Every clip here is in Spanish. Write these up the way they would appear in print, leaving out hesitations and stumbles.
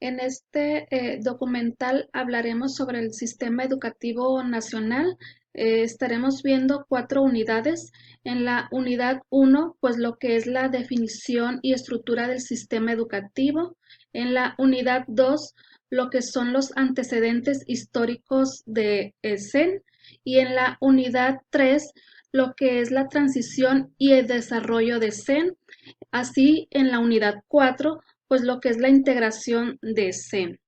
En este documental hablaremos sobre el sistema educativo nacional. Estaremos viendo 4 unidades. En la unidad 1, pues lo que es la definición y estructura del sistema educativo. En la unidad 2, lo que son los antecedentes históricos de SEN. Y en la unidad 3, lo que es la transición y el desarrollo de SEN. Así, en la unidad 4, pues lo que es la integración de SEN.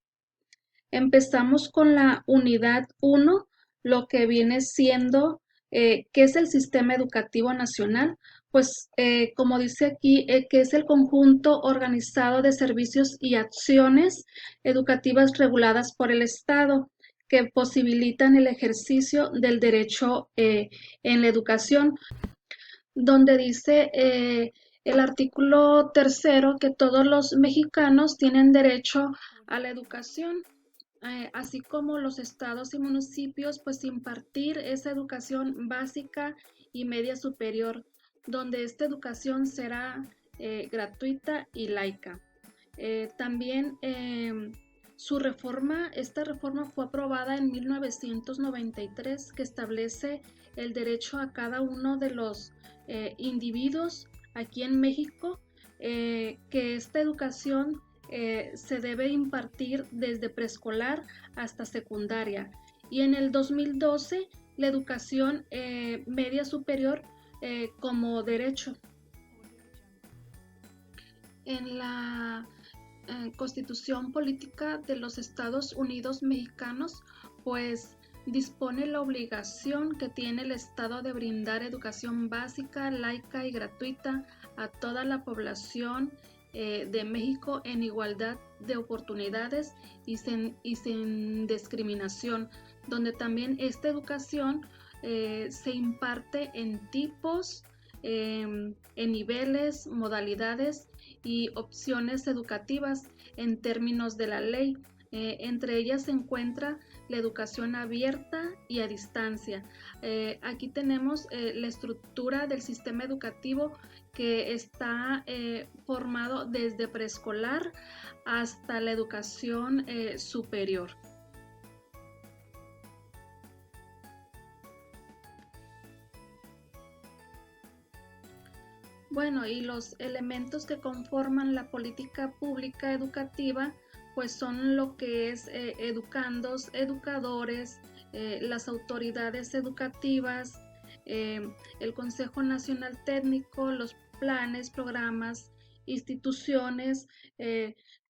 Empezamos con la unidad 1, lo que viene siendo qué es el Sistema Educativo Nacional. Pues como dice aquí, que es el conjunto organizado de servicios y acciones educativas reguladas por el Estado que posibilitan el ejercicio del derecho en la educación, donde dice el artículo tercero que todos los mexicanos tienen derecho a la educación, así como los estados y municipios, pues impartir esa educación básica y media superior, donde esta educación será gratuita y laica. También esta reforma fue aprobada en 1993, que establece el derecho a cada uno de los individuos aquí en México, que esta educación se debe impartir desde preescolar hasta secundaria. Y en el 2012, la educación media superior como derecho. En la Constitución Política de los Estados Unidos Mexicanos, pues dispone la obligación que tiene el Estado de brindar educación básica, laica y gratuita a toda la población de México en igualdad de oportunidades y sin discriminación, donde también esta educación se imparte en tipos, en niveles, modalidades y opciones educativas en términos de la ley. Entre ellas se encuentra la educación abierta y a distancia. Aquí tenemos la estructura del sistema educativo, que está formado desde preescolar hasta la educación superior. Bueno, y los elementos que conforman la política pública educativa, pues son lo que es educandos, educadores, las autoridades educativas, el Consejo Nacional Técnico, los planes, programas, instituciones,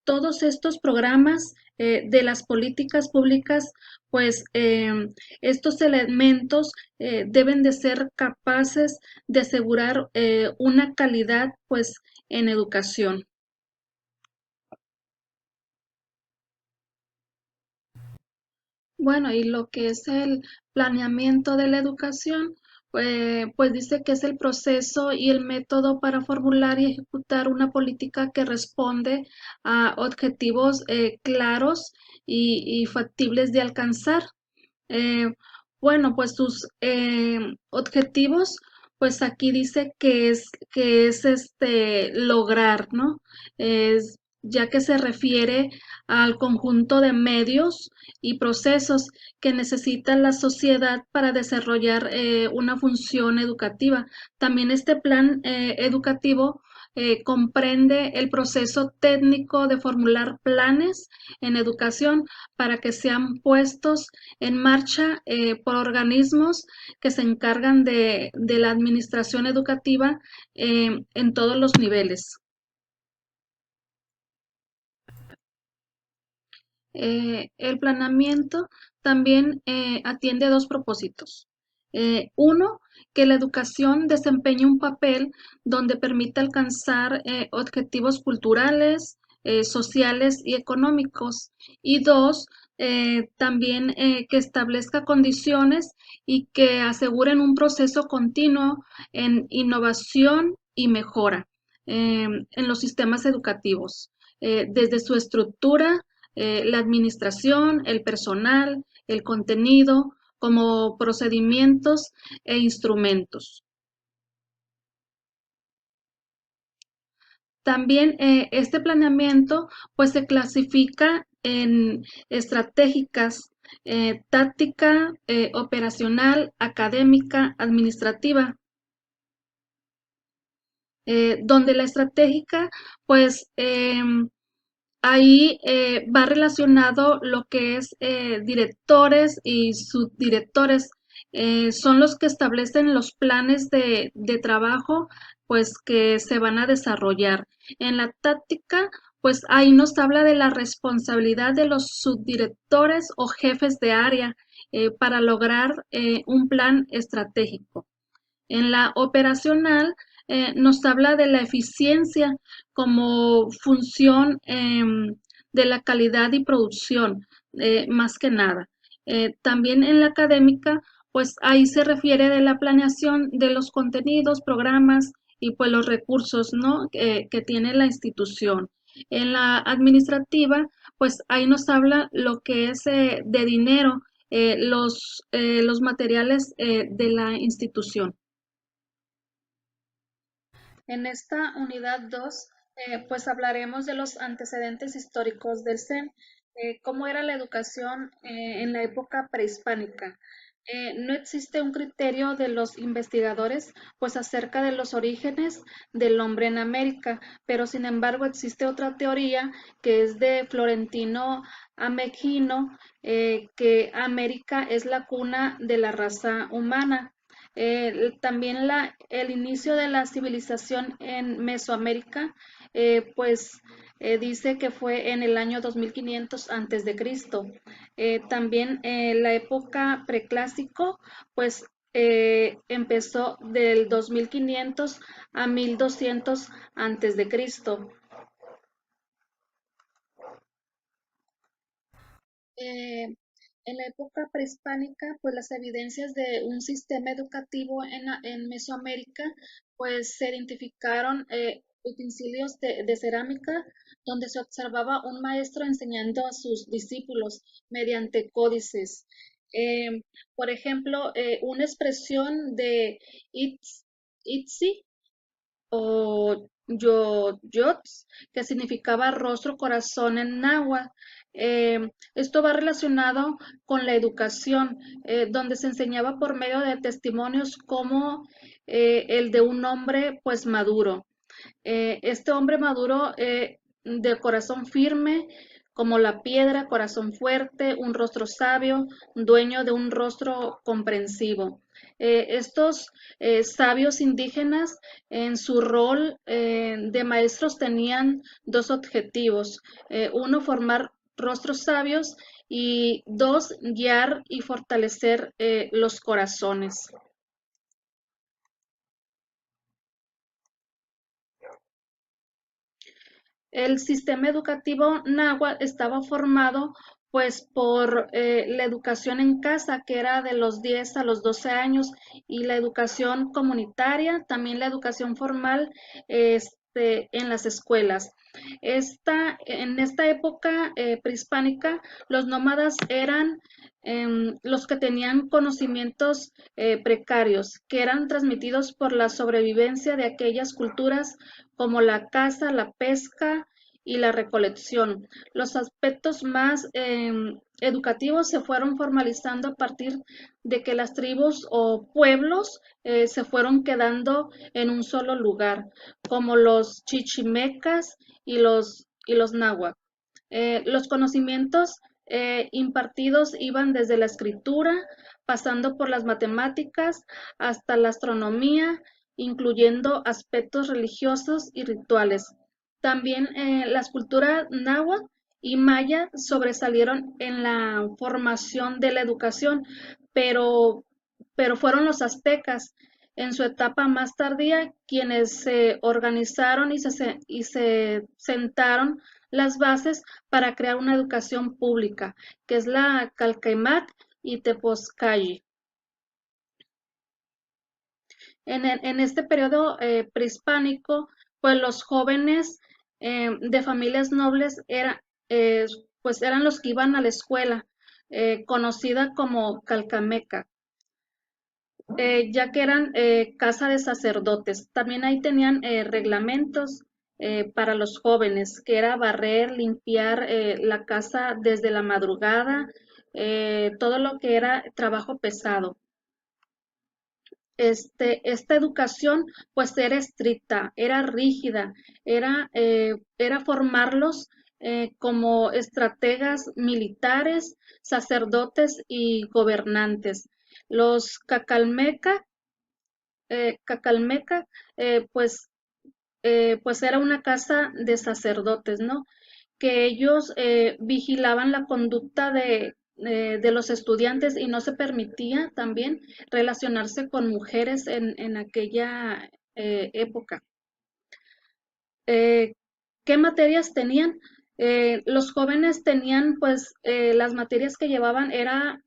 todos estos programas de las políticas públicas, pues estos elementos deben de ser capaces de asegurar una calidad, pues, en educación. Bueno, y lo que es el planeamiento de la educación, pues dice que es el proceso y el método para formular y ejecutar una política que responde a objetivos claros y factibles de alcanzar. Eh, bueno, pues sus objetivos, pues aquí dice que es lograr, ¿no? Ya que se refiere al conjunto de medios y procesos que necesita la sociedad para desarrollar una función educativa. También este plan educativo comprende el proceso técnico de formular planes en educación para que sean puestos en marcha por organismos que se encargan de la administración educativa en todos los niveles. El planeamiento también atiende a dos propósitos. Uno, que la educación desempeñe un papel donde permita alcanzar objetivos culturales, sociales y económicos. Y dos, también que establezca condiciones y que aseguren un proceso continuo en innovación y mejora en los sistemas educativos, desde su estructura, la administración, el personal, el contenido, como procedimientos e instrumentos. También este planeamiento pues se clasifica en estratégicas, táctica, operacional, académica, administrativa, donde la estratégica pues ahí va relacionado lo que es directores y subdirectores. Son los que establecen los planes de trabajo, pues que se van a desarrollar. En la táctica, pues ahí nos habla de la responsabilidad de los subdirectores o jefes de área para lograr un plan estratégico. En la operacional nos habla de la eficiencia como función de la calidad y producción, más que nada. También en la académica, pues ahí se refiere de la planeación de los contenidos, programas y pues los recursos, ¿no? Que tiene la institución. En la administrativa, pues ahí nos habla lo que es de dinero, los materiales de la institución. En esta unidad 2, pues hablaremos de los antecedentes históricos del CEN, cómo era la educación en la época prehispánica. No existe un criterio de los investigadores pues acerca de los orígenes del hombre en América, pero sin embargo existe otra teoría que es de Florentino Ameghino, que América es la cuna de la raza humana. También el inicio de la civilización en Mesoamérica, pues dice que fue en el año 2500 antes de Cristo. También la época preclásico, pues empezó del 2500 a 1200 antes de Cristo. Eh, en la época prehispánica, pues las evidencias de un sistema educativo en Mesoamérica, pues se identificaron utensilios de cerámica donde se observaba un maestro enseñando a sus discípulos mediante códices. Eh, por ejemplo, una expresión de Itzi o Yots, que significaba rostro, corazón en náhuatl. Esto va relacionado con la educación, donde se enseñaba por medio de testimonios como el de un hombre pues maduro. Este hombre maduro de corazón firme, como la piedra, corazón fuerte, un rostro sabio, dueño de un rostro comprensivo. Estos sabios indígenas en su rol de maestros tenían dos objetivos. Uno, formar rostros sabios y dos, guiar y fortalecer los corazones. El sistema educativo náhuatl estaba formado pues por la educación en casa, que era de los 10 a los 12 años, y la educación comunitaria, también la educación formal en las escuelas. En esta época prehispánica, los nómadas eran los que tenían conocimientos precarios, que eran transmitidos por la sobrevivencia de aquellas culturas como la caza, la pesca y la recolección. Los aspectos más educativos se fueron formalizando a partir de que las tribus o pueblos se fueron quedando en un solo lugar, como los chichimecas y los náhuatl. Los conocimientos impartidos iban desde la escritura, pasando por las matemáticas, hasta la astronomía, incluyendo aspectos religiosos y rituales. También las culturas náhuatl y maya sobresalieron en la formación de la educación, pero, pero fueron los aztecas en su etapa más tardía quienes se organizaron y se sentaron las bases para crear una educación pública, que es la Calcaimac y Tepozcalli. En este periodo prehispánico, pues los jóvenes de familias nobles eh, pues eran los que iban a la escuela, conocida como Calcameca, ya que eran casa de sacerdotes. También ahí tenían reglamentos para los jóvenes, que era barrer, limpiar la casa desde la madrugada, todo lo que era trabajo pesado. Esta educación pues era estricta, era rígida, era formarlos como estrategas militares, sacerdotes y gobernantes. Los Cacalmeca, eh, pues, pues era una casa de sacerdotes, ¿no? Que ellos vigilaban la conducta de los estudiantes y no se permitía también relacionarse con mujeres en aquella época. Eh, ¿Qué materias tenían? Los jóvenes tenían, pues, las materias que llevaban era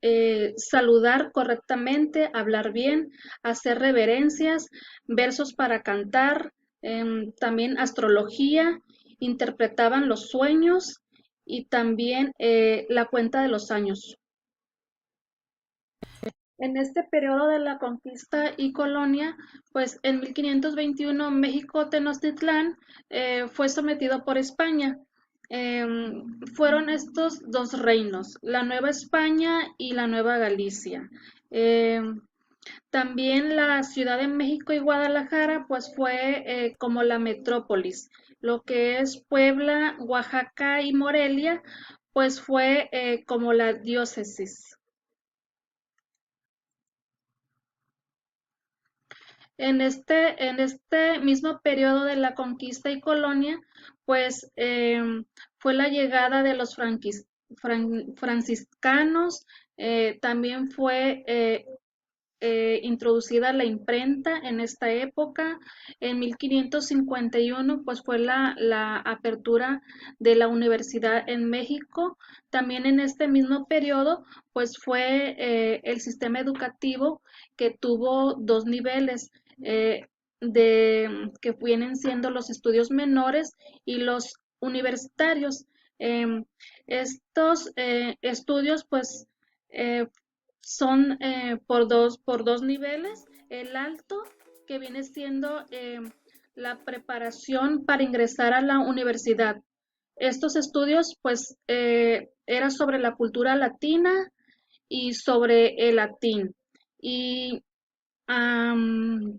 saludar correctamente, hablar bien, hacer reverencias, versos para cantar, también astrología, interpretaban los sueños y también la cuenta de los años. En este periodo de la conquista y colonia, pues en 1521 México Tenochtitlán fue sometido por España. Fueron estos dos reinos, la Nueva España y la Nueva Galicia. También la Ciudad de México y Guadalajara, pues fue como la metrópolis. Lo que es Puebla, Oaxaca y Morelia, pues fue como la diócesis. En este mismo periodo de la conquista y colonia, pues fue la llegada de los franciscanos, también fue introducida la imprenta en esta época. En 1551, pues fue la apertura de la universidad en México. También en este mismo periodo, pues fue el sistema educativo que tuvo dos niveles. eh, que vienen siendo los estudios menores y los universitarios. Em, Estos estudios, pues, eh, son por dos niveles. El alto, que viene siendo la preparación para ingresar a la universidad. Estos estudios, pues, era sobre la cultura latina y sobre el latín. Y am,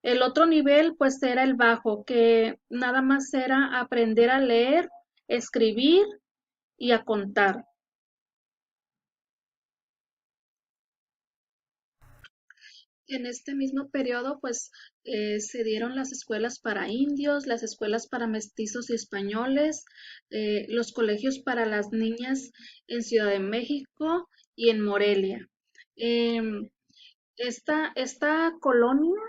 el otro nivel, pues, era el bajo, que nada más era aprender a leer, escribir y a contar. En este mismo periodo, pues, se dieron las escuelas para indios, las escuelas para mestizos y españoles, los colegios para las niñas en Ciudad de México y en Morelia. Em, esta colonia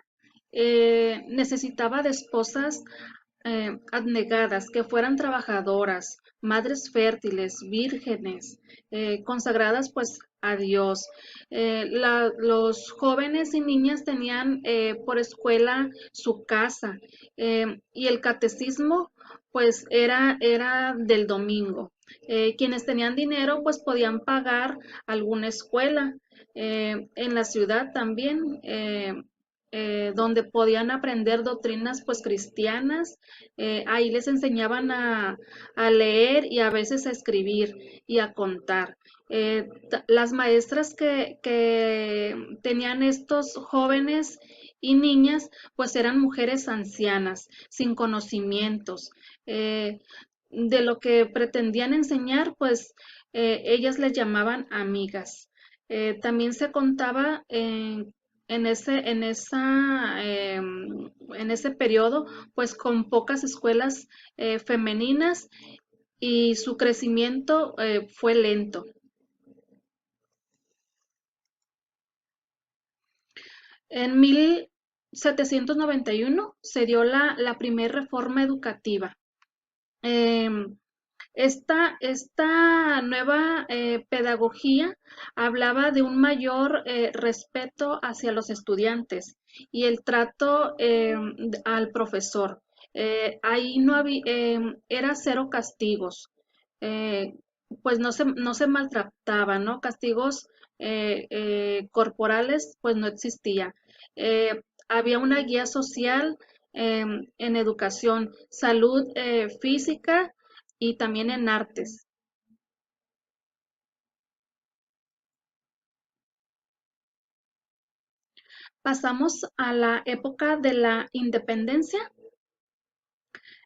necesitaba de esposas abnegadas, que fueran trabajadoras, madres fértiles, vírgenes, consagradas pues a Dios. Los jóvenes y niñas tenían por escuela su casa, y el catecismo pues era del domingo. Quienes tenían dinero pues podían pagar alguna escuela. En la ciudad también, donde podían aprender doctrinas pues cristianas. Ahí les enseñaban a leer y a veces a escribir y a contar. Las maestras que tenían estos jóvenes y niñas, pues eran mujeres ancianas, sin conocimientos. Eh, de lo que pretendían enseñar, pues ellas les llamaban amigas. También se contaba en ese periodo, pues con pocas escuelas femeninas, y su crecimiento fue lento. En 1791 se dio la primera reforma educativa. Em, esta nueva pedagogía hablaba de un mayor respeto hacia los estudiantes y el trato al profesor. Ahí no había, era cero castigos. eh, pues no se maltrataba, ¿no? Castigos corporales, pues no existía. Había una guía social, en educación, salud física y también en artes. Pasamos a la época de la independencia.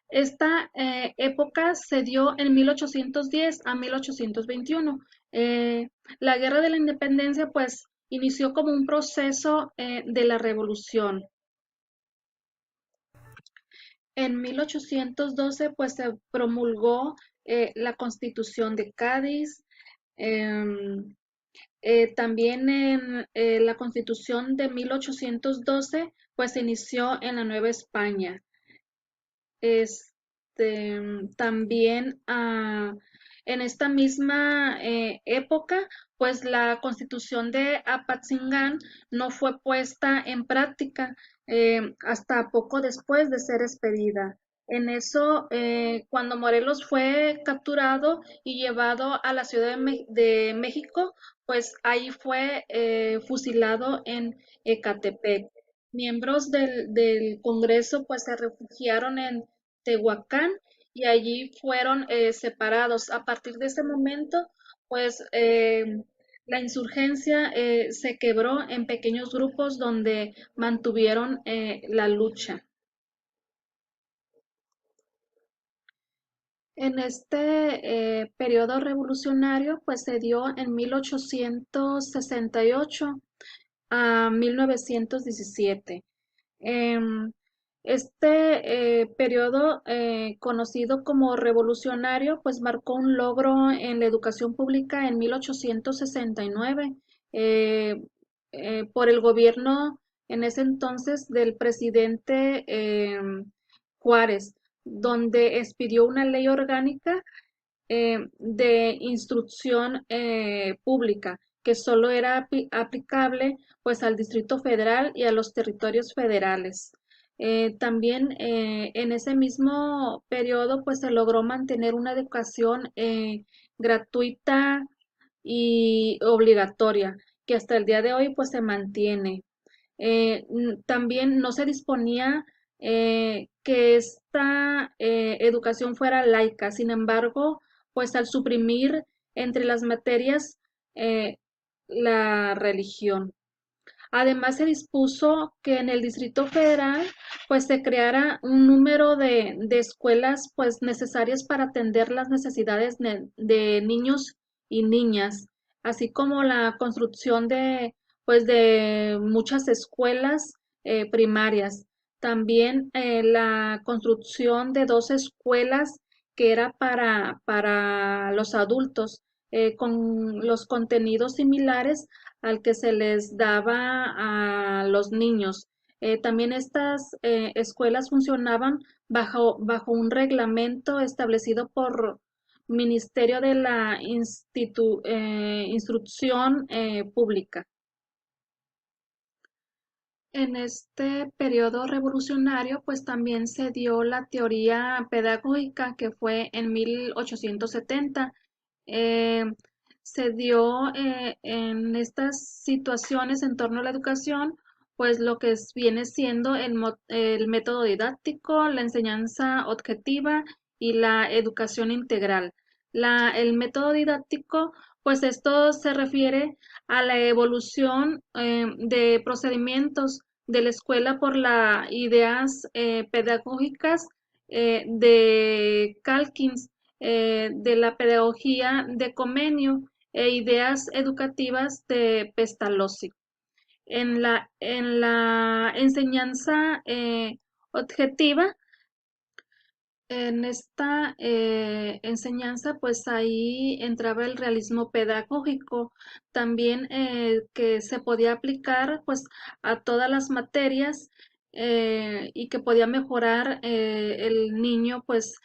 Esta época se dio en 1810 a 1821. Eh, la Guerra de la Independencia pues inició como un proceso de la revolución. En 1812 pues se promulgó la Constitución de Cádiz. em, También en la Constitución de 1812 pues se inició en la Nueva España. También en esta misma época, pues la Constitución de Apatzingán no fue puesta en práctica hasta poco después de ser expedida. En eso, cuando Morelos fue capturado y llevado a la Ciudad de México, pues ahí fue fusilado en Ecatepec. Miembros del Congreso pues se refugiaron en Tehuacán y allí fueron separados. A partir de ese momento, pues la insurgencia se quebró en pequeños grupos donde mantuvieron la lucha. En este periodo revolucionario, pues se dio en 1868 a 1917. Em, este periodo, conocido como revolucionario, pues marcó un logro en la educación pública en 1869 eh, por el gobierno en ese entonces del presidente Juárez, donde expidió una ley orgánica de instrucción pública que solo era aplicable pues al Distrito Federal y a los territorios federales. También en ese mismo periodo pues se logró mantener una educación gratuita y obligatoria que hasta el día de hoy pues se mantiene. También no se disponía que esta educación fuera laica. Sin embargo, pues al suprimir entre las materias eh, la religión. Además, se dispuso que en el Distrito Federal pues se creara un número de escuelas pues necesarias para atender las necesidades de niños y niñas, así como la construcción de muchas escuelas primarias. También la construcción de dos escuelas que era para los adultos, con los contenidos similares al que se les daba a los niños. También estas escuelas funcionaban bajo un reglamento establecido por Ministerio de la Instrucción Pública. En este periodo revolucionario, pues también se dio la teoría pedagógica que fue en 1870. Eh, Se dio en estas situaciones en torno a la educación, pues lo que viene siendo el método didáctico, la enseñanza objetiva y la educación integral. El método didáctico, pues esto se refiere a la evolución de procedimientos de la escuela por las ideas pedagógicas de Calkins, de la pedagogía de Comenio e ideas educativas de Pestalozzi. En la enseñanza objetiva, en esta enseñanza, pues ahí entraba el realismo pedagógico, también que se podía aplicar pues a todas las materias y que podía mejorar el niño pues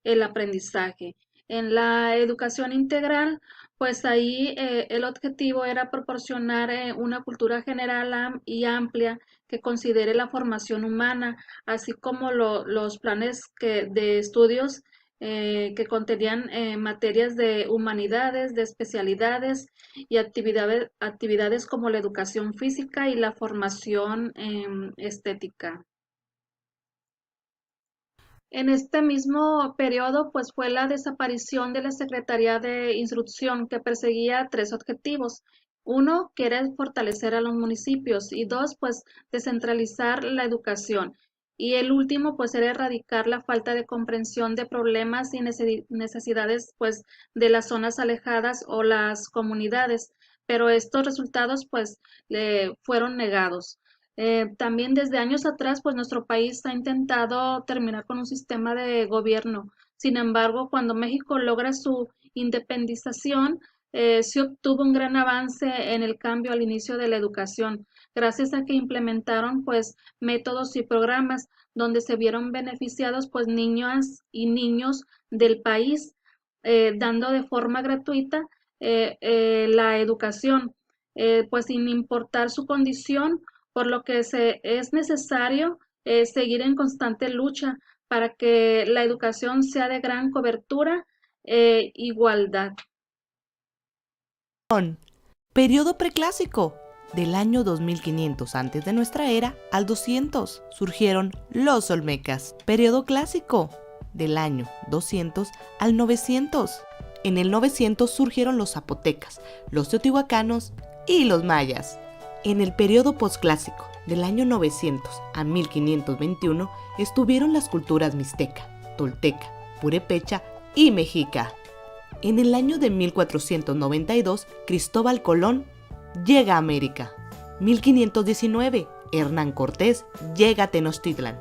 el aprendizaje. En la educación integral, pues ahí el objetivo era proporcionar una cultura general y amplia que considere la formación humana así como los planes de estudios que contenían materias de humanidades, de especialidades y actividades como la educación física y la formación estética. En este mismo periodo, pues fue la desaparición de la Secretaría de Instrucción que perseguía tres objetivos. Uno, que era fortalecer a los municipios y dos, pues descentralizar la educación. Y el último, pues era erradicar la falta de comprensión de problemas y necesidades, pues, de las zonas alejadas o las comunidades. Pero estos resultados, pues, le fueron negados. También desde años atrás, pues nuestro país ha intentado terminar con un sistema de gobierno. Sin embargo, cuando México logra su independización, se obtuvo un gran avance en el cambio al inicio de la educación, gracias a que implementaron pues métodos y programas donde se vieron beneficiados pues niñas y niños del país, dando de forma gratuita la educación, pues sin importar su condición, por lo que es necesario seguir en constante lucha para que la educación sea de gran cobertura e igualdad. Periodo preclásico. Del año 2500 antes de nuestra era al 200 surgieron los olmecas. Periodo clásico. Del año 200 al 900. En el 900 surgieron los zapotecas, los teotihuacanos y los mayas. En el periodo posclásico, del año 900 a 1521, estuvieron las culturas mixteca, tolteca, purépecha y mexica. En el año de 1492, Cristóbal Colón llega a América. 1519, Hernán Cortés llega a Tenochtitlan.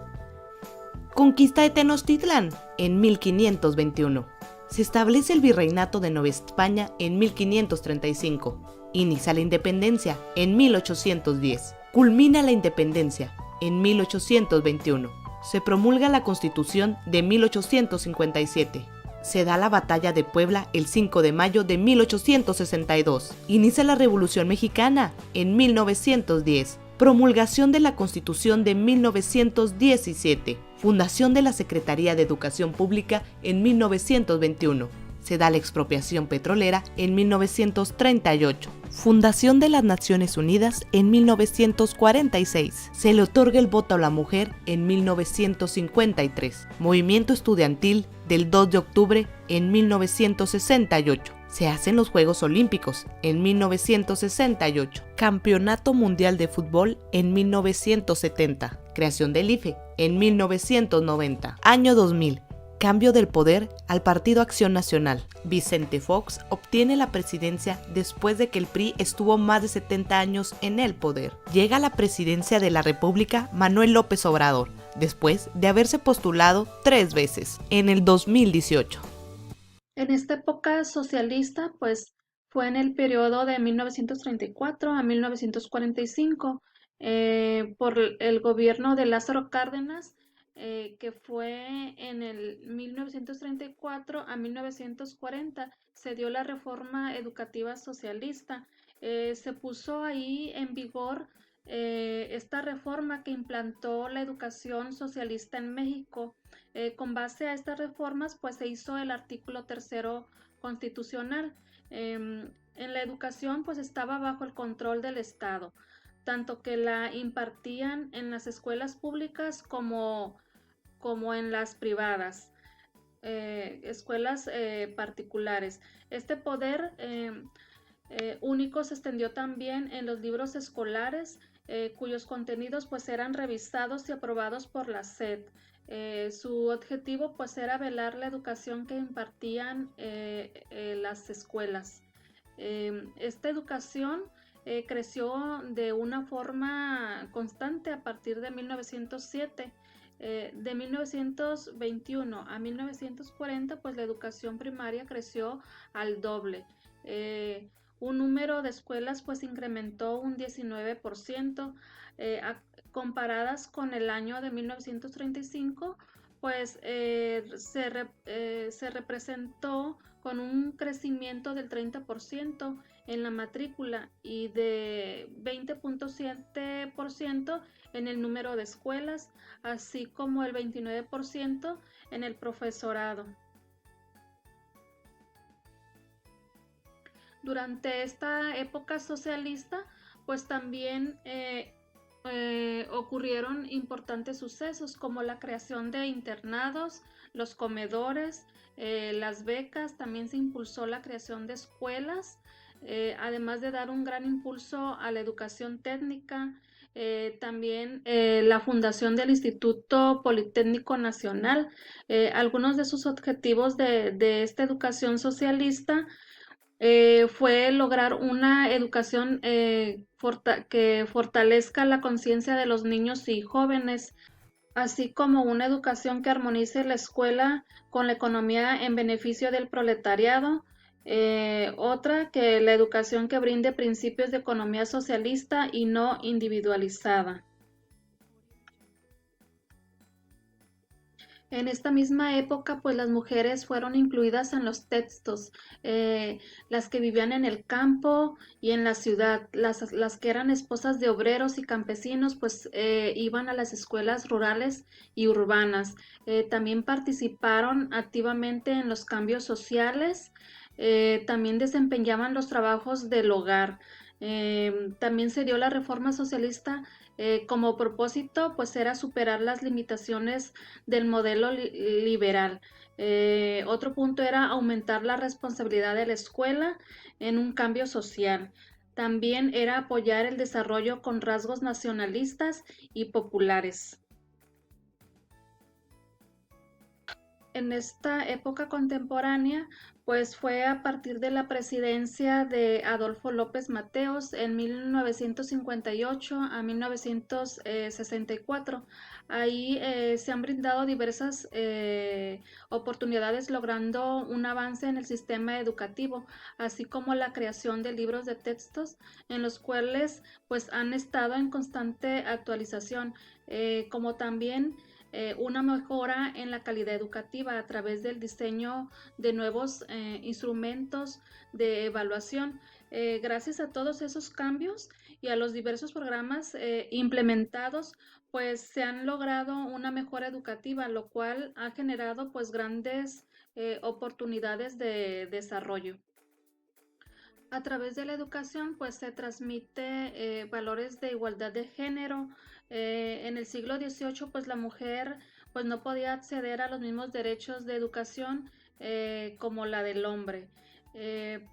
Conquista de Tenochtitlan en 1521. Se establece el virreinato de Nueva España en 1535. Inicia la independencia en 1810. Culmina la independencia en 1821. Se promulga la Constitución de 1857. Se da la batalla de Puebla el 5 de mayo de 1862. Inicia la Revolución Mexicana en 1910. Promulgación de la Constitución de 1917. Fundación de la Secretaría de Educación Pública en 1921. Se da la expropiación petrolera en 1938. Fundación de las Naciones Unidas en 1946. Se le otorga el voto a la mujer en 1953. Movimiento estudiantil del 2 de octubre en 1968. Se hacen los Juegos Olímpicos en 1968. Campeonato Mundial de Fútbol en 1970. Creación del IFE en 1990. Año 2000. Cambio del poder al Partido Acción Nacional. Vicente Fox obtiene la presidencia después de que el PRI estuvo más de 70 años en el poder. Llega a la presidencia de la República Manuel López Obrador, después de haberse postulado 3 veces, en el 2018. En esta época socialista, pues fue en el periodo de 1934 a 1945, por el gobierno de Lázaro Cárdenas, que fue en el 1934 a 1940, se dio la reforma educativa socialista. Se puso ahí en vigor esta reforma que implantó la educación socialista en México. Con base a estas reformas, pues se hizo el artículo tercero constitucional. En la educación, pues estaba bajo el control del Estado, tanto que la impartían en las escuelas públicas como en las privadas, escuelas particulares. Este poder único se extendió también en los libros escolares, cuyos contenidos pues eran revisados y aprobados por la SED. Su objetivo pues era velar la educación que impartían las escuelas. Esta educación creció de una forma constante a partir de 1907. De 1921 a 1940, pues la educación primaria creció al doble. Un número de escuelas pues incrementó un 19%, comparadas con el año de 1935, pues se representó con un crecimiento del 30% en la matrícula y de 20.7% en el número de escuelas, así como el 29% en el profesorado. Durante esta época socialista, pues también ocurrieron importantes sucesos como la creación de internados, los comedores, las becas, también se impulsó la creación de escuelas, además de dar un gran impulso a la educación técnica, también la fundación del Instituto Politécnico Nacional. Algunos de sus objetivos de esta educación socialista fue lograr una educación que fortalezca la conciencia de los niños y jóvenes, así como una educación que armonice la escuela con la economía en beneficio del proletariado. Otra, que la educación que brinde principios de economía socialista y no individualizada. En esta misma época, pues las mujeres fueron incluidas en los textos, las que vivían en el campo y en la ciudad, las que eran esposas de obreros y campesinos, pues iban a las escuelas rurales y urbanas. También participaron activamente en los cambios sociales, también desempeñaban los trabajos del hogar. También se dio la reforma socialista como propósito, pues era superar las limitaciones del modelo liberal. Otro punto era aumentar la responsabilidad de la escuela en un cambio social. También era apoyar el desarrollo con rasgos nacionalistas y populares. En esta época contemporánea, pues fue a partir de la presidencia de Adolfo López Mateos en 1958 a 1964. Ahí se han brindado diversas oportunidades logrando un avance en el sistema educativo, así como la creación de libros de textos en los cuales pues han estado en constante actualización, como también una mejora en la calidad educativa a través del diseño de nuevos instrumentos de evaluación. Gracias a todos esos cambios y a los diversos programas implementados, pues se han logrado una mejora educativa, lo cual ha generado pues grandes oportunidades de desarrollo. A través de la educación, pues se transmite valores de igualdad de género. En el siglo XVIII, pues la mujer pues no podía acceder a los mismos derechos de educación como la del hombre.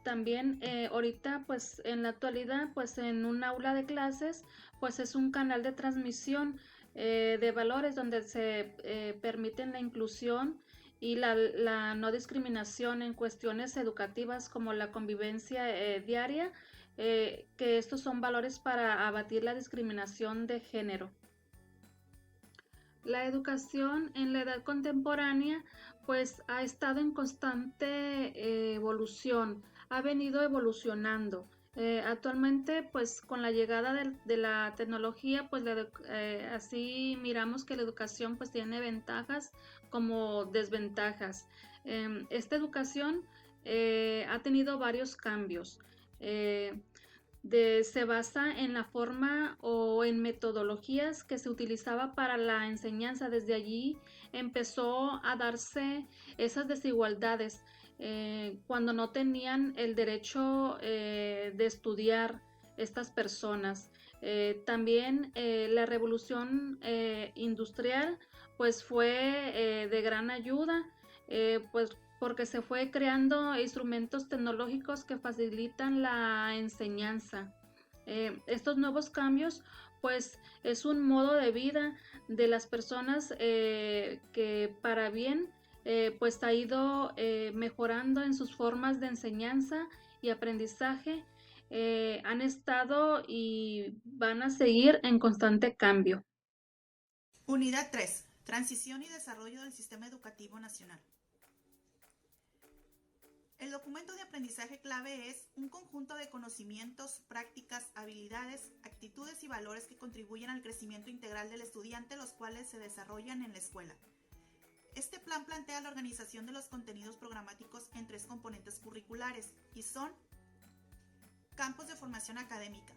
También ahorita, pues en la actualidad, pues en un aula de clases, pues es un canal de transmisión de valores donde se permiten la inclusión y la no discriminación en cuestiones educativas como la convivencia diaria, que estos son valores para abatir la discriminación de género. La educación en la edad contemporánea pues ha estado en constante evolución, ha venido evolucionando. Actualmente pues con la llegada de la tecnología pues así miramos que la educación pues tiene ventajas como desventajas. Esta educación ha tenido varios cambios. Eh, Se basa en la forma o en metodologías que se utilizaba para la enseñanza. Desde allí empezó a darse esas desigualdades cuando no tenían el derecho de estudiar estas personas. También la revolución industrial pues fue de gran ayuda, pues porque se fue creando instrumentos tecnológicos que facilitan la enseñanza. Estos nuevos cambios, pues, es un modo de vida de las personas que para bien, pues, ha ido mejorando en sus formas de enseñanza y aprendizaje. Han estado y van a seguir en constante cambio. Unidad 3. Transición y desarrollo del sistema educativo nacional. El documento de aprendizaje clave es un conjunto de conocimientos, prácticas, habilidades, actitudes y valores que contribuyen al crecimiento integral del estudiante, los cuales se desarrollan en la escuela. Este plan plantea la organización de los contenidos programáticos en 3 componentes curriculares y son campos de formación académica.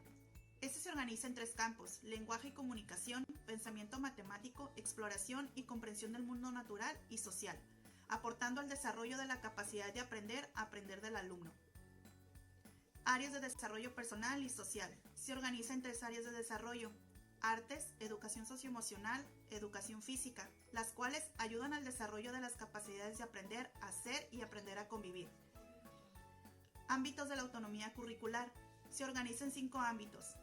Este se organiza en 3 campos: lenguaje y comunicación, pensamiento matemático, exploración y comprensión del mundo natural y social, aportando al desarrollo de la capacidad de aprender del alumno. Áreas de desarrollo personal y social. Se organiza en 3 áreas de desarrollo: artes, educación socioemocional, educación física, las cuales ayudan al desarrollo de las capacidades de aprender a ser y aprender a convivir. Ámbitos de la autonomía curricular. Se organiza en 5 ámbitos.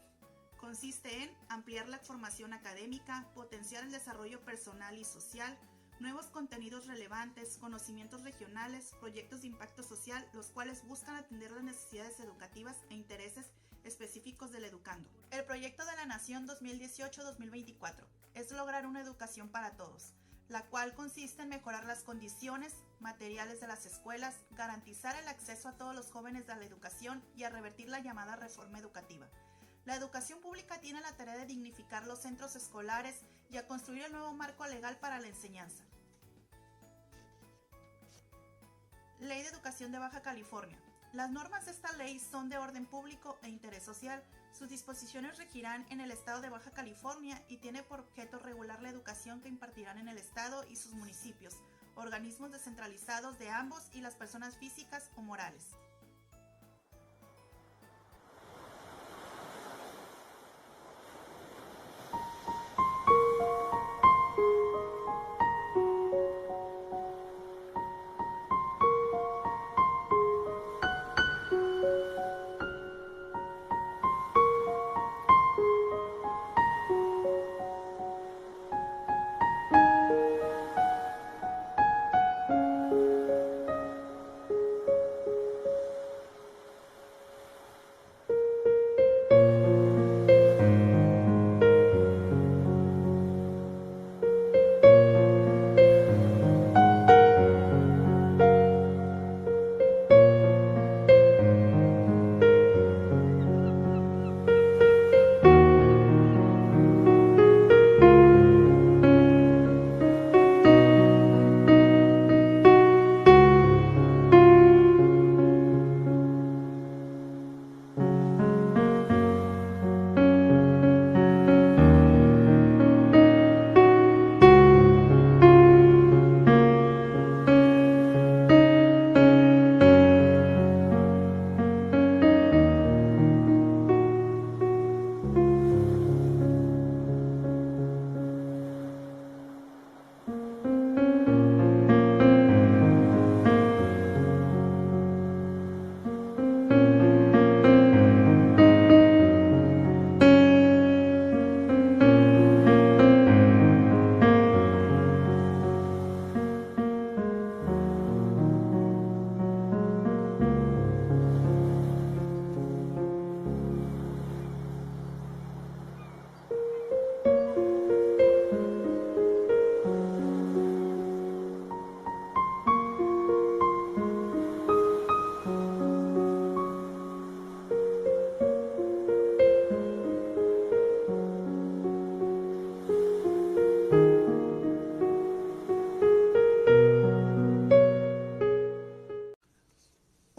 Consiste en ampliar la formación académica, potenciar el desarrollo personal y social, nuevos contenidos relevantes, conocimientos regionales, proyectos de impacto social, los cuales buscan atender las necesidades educativas e intereses específicos del educando. El proyecto de la Nación 2018-2024 es lograr una educación para todos, la cual consiste en mejorar las condiciones materiales de las escuelas, garantizar el acceso a todos los jóvenes a la educación y a revertir la llamada reforma educativa. La educación pública tiene la tarea de dignificar los centros escolares y a construir el nuevo marco legal para la enseñanza. Ley de Educación de Baja California. Las normas de esta ley son de orden público e interés social. Sus disposiciones regirán en el estado de Baja California y tiene por objeto regular la educación que impartirán en el estado y sus municipios, organismos descentralizados de ambos y las personas físicas o morales.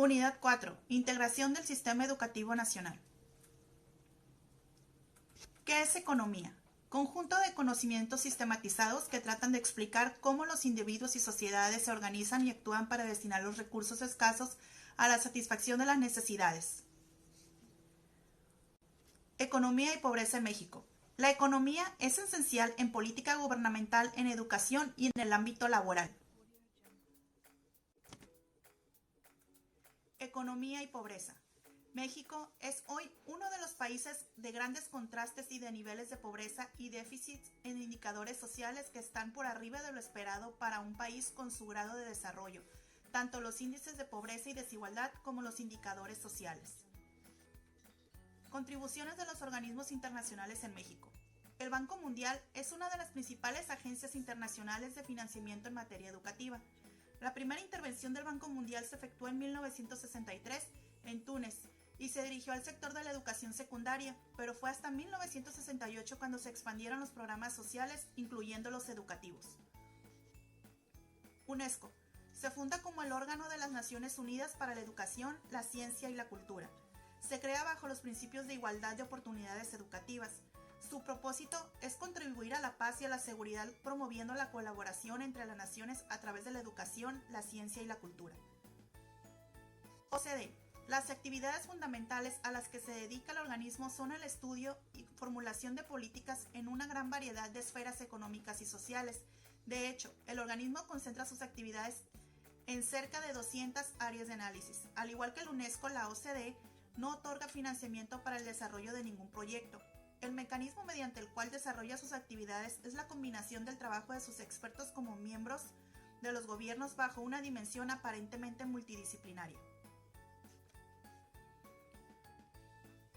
Unidad 4. Integración del Sistema Educativo Nacional. ¿Qué es economía? Conjunto de conocimientos sistematizados que tratan de explicar cómo los individuos y sociedades se organizan y actúan para destinar los recursos escasos a la satisfacción de las necesidades. Economía y pobreza en México. La economía es esencial en política gubernamental, en educación y en el ámbito laboral. Economía y pobreza. México es hoy uno de los países de grandes contrastes y de niveles de pobreza y déficits en indicadores sociales que están por arriba de lo esperado para un país con su grado de desarrollo, tanto los índices de pobreza y desigualdad como los indicadores sociales. Contribuciones de los organismos internacionales en México. El Banco Mundial es una de las principales agencias internacionales de financiamiento en materia educativa. La primera intervención del Banco Mundial se efectuó en 1963 en Túnez y se dirigió al sector de la educación secundaria, pero fue hasta 1968 cuando se expandieron los programas sociales, incluyendo los educativos. UNESCO se funda como el órgano de las Naciones Unidas para la Educación, la Ciencia y la Cultura. Se crea bajo los principios de igualdad de oportunidades educativas. Su propósito es contribuir a la paz y a la seguridad promoviendo la colaboración entre las naciones a través de la educación, la ciencia y la cultura. OCDE Las actividades fundamentales a las que se dedica el organismo son el estudio y formulación de políticas en una gran variedad de esferas económicas y sociales. De hecho, el organismo concentra sus actividades en cerca de 200 áreas de análisis. Al igual que la UNESCO, la OCDE no otorga financiamiento para el desarrollo de ningún proyecto. El mecanismo mediante el cual desarrolla sus actividades es la combinación del trabajo de sus expertos como miembros de los gobiernos bajo una dimensión aparentemente multidisciplinaria.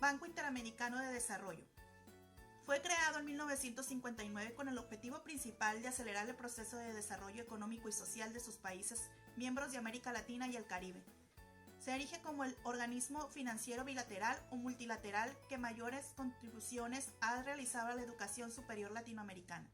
Banco Interamericano de Desarrollo. Fue creado en 1959 con el objetivo principal de acelerar el proceso de desarrollo económico y social de sus países, miembros de América Latina y el Caribe. Se erige como el organismo financiero bilateral o multilateral que mayores contribuciones ha realizado a la educación superior latinoamericana.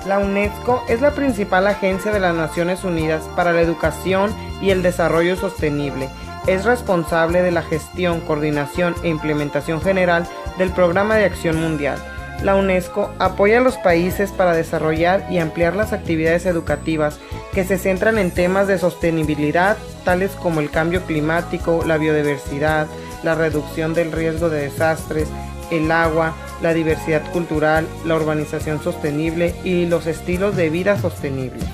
La UNESCO es la principal agencia de las Naciones Unidas para la educación y el desarrollo sostenible. Es responsable de la gestión, coordinación e implementación general del Programa de Acción Mundial. La UNESCO apoya a los países para desarrollar y ampliar las actividades educativas que se centran en temas de sostenibilidad, tales como el cambio climático, la biodiversidad, la reducción del riesgo de desastres, el agua, la diversidad cultural, la urbanización sostenible y los estilos de vida sostenibles.